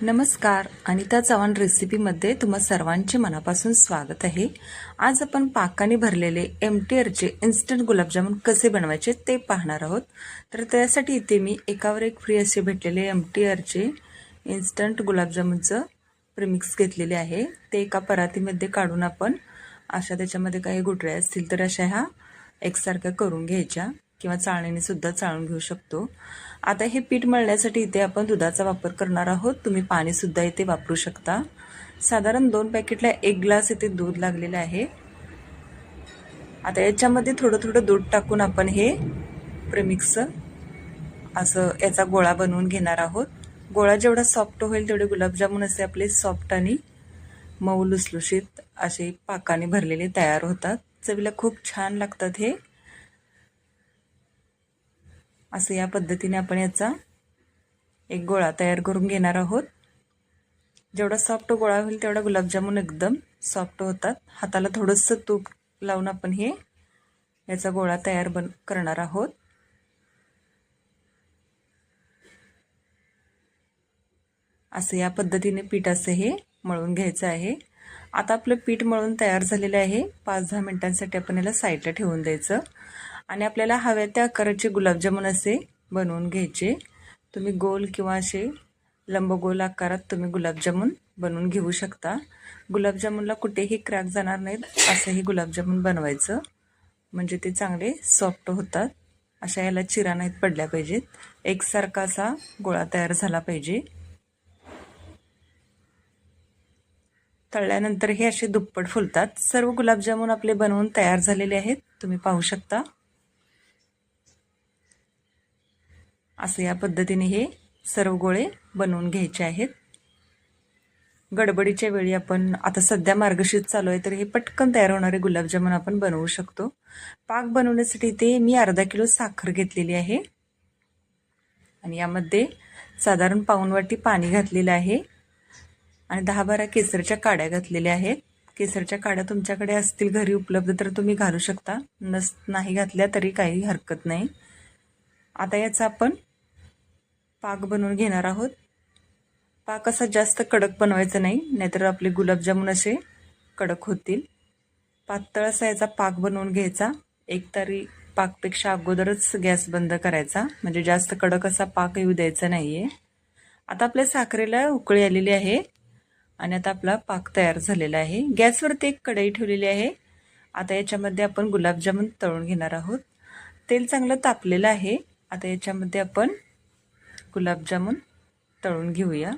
नमस्कार, अनिता चव्हाण रेसिपीमध्ये तुम्हा सर्वांचे मनापासून स्वागत आहे। आज आपण पाकाने भरलेले MTRचे इन्स्टंट गुलाबजामुन कसे बनवायचे ते पाहणार आहोत। तर त्यासाठी इथे मी एकावर एक फ्री असे भेटलेले MTRचे इन्स्टंट गुलाबजामुनचं प्रीमिक्स घेतलेले आहे। ते एका परातीमध्ये काढून आपण अशा त्याच्यामध्ये काही गुठळ्या असतील तर अशा ह्या एकसारख्या करून घ्यायच्या किंवा चाळणीने सुद्धा चाळून घेऊ शकतो। आता हे पीठ मळण्यासाठी इथे आपण दुधाचा वापर करणार आहोत। तुम्ही पाणी सुद्धा इथे वापरू शकता। साधारण 2 पॅकेटला 1 ग्लास इथे दूध लागलेले आहे। आता याच्यामध्ये थोडं दूध टाकून आपण हे प्रीमिक्स असं याचा गोळा बनवून घेणार आहोत। गोळा जेवढा सॉफ्ट होईल तेवढे गुलाबजामुन असे आपले सॉफ्ट आणि मऊ लुसलुशीत असे पाकाने भरलेले तयार होतात। चवीला खूप छान लागतात हे। असं या पद्धतीने आपण याचा एक गोळा तयार करून घेणार आहोत। जेवढा सॉफ्ट गोळा होईल तेवढा गुलाबजामुन एकदम सॉफ्ट होतात। हाताला थोडंसं तूप लावून आपण हे याचा गोळा तयार करणार आहोत। असं या पद्धतीने पीठ असं हे मळून घ्यायचं आहे। आता आपलं पीठ मळून तयार झालेलं आहे। 5-10 मिनिटांसाठी आपण याला साईडला ठेवून द्यायचं आणि आपल्याला हव्या त्या आकाराचे गुलाबजामुन असे बनवून घ्यायचे। तुम्ही गोल किंवा असे लंबगोल आकारात तुम्ही गुलाबजामुन बनवून घेऊ शकता। गुलाबजामुनला कुठेही क्रॅक जाणार नाहीत असंही गुलाबजामुन बनवायचं, म्हणजे ते चांगले सॉफ्ट होतात। अशा याला चिरा नाहीत पडल्या पाहिजेत। एकसारखा असा गोळा तयार झाला पाहिजे। तळल्यानंतर हे असे दुप्पट फुलतात। सर्व गुलाबजामुन आपले बनवून तयार झालेले आहेत, तुम्ही पाहू शकता। असं या पद्धतीने हे सर्व गोळे बनवून घ्यायचे आहेत। गडबडीच्या वेळी आपण आता सध्या मार्गशीर्ष चालू आहे तर हे पटकन तयार होणारे गुलाबजामुन आपण बनवू शकतो। पाक बनवण्यासाठी ते मी अर्धा किलो साखर घेतलेली आहे आणि यामध्ये साधारण पाऊण वाटी पाणी घातलेलं आहे आणि 10-12 केसरच्या काड्या घातलेल्या आहेत। केसरच्या काड्या तुमच्याकडे असतील घरी उपलब्ध तर तुम्ही घालू शकता, नाही घातल्या तरी काही हरकत नाही। आता याचा आपण पाक बनवून घेणार आहोत। पाक असा जास्त कडक बनवायचा नाही, नाहीतर आपले गुलाबजामुन असे कडक होतील। पातळ असा याचा पाक बनवून घ्यायचा। एक तरी पाकपेक्षा अगोदरच गॅस बंद करायचा, म्हणजे जास्त कडक असा पाक येऊ द्यायचा नाहीये। आता आपल्या साखरेला उकळी आलेली आहे आणि आता आपला पाक तयार झालेला आहे। गॅसवरती एक कढई ठेवलेली आहे। आता याच्यामध्ये आपण गुलाबजामुन तळून घेणार आहोत। तेल चांगलं तापलेलं आहे। आता याच्यामध्ये आपण गुलाबजामुन तळून घेऊया।